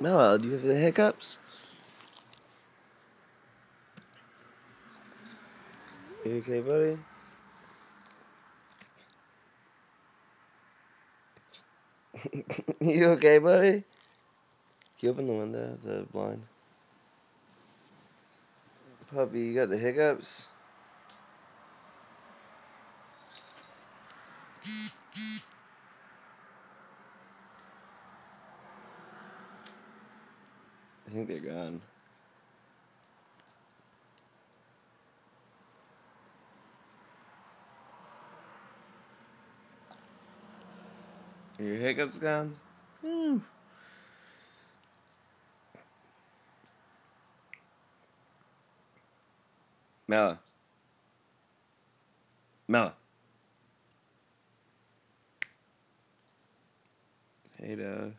Mellow, do you have the hiccups? You okay, buddy? You okay, buddy? Can you open the window, the blind? Puppy, you got the hiccups? I think they're gone. Are your hiccups gone? Whew. Mella. Mella. Hey, dog.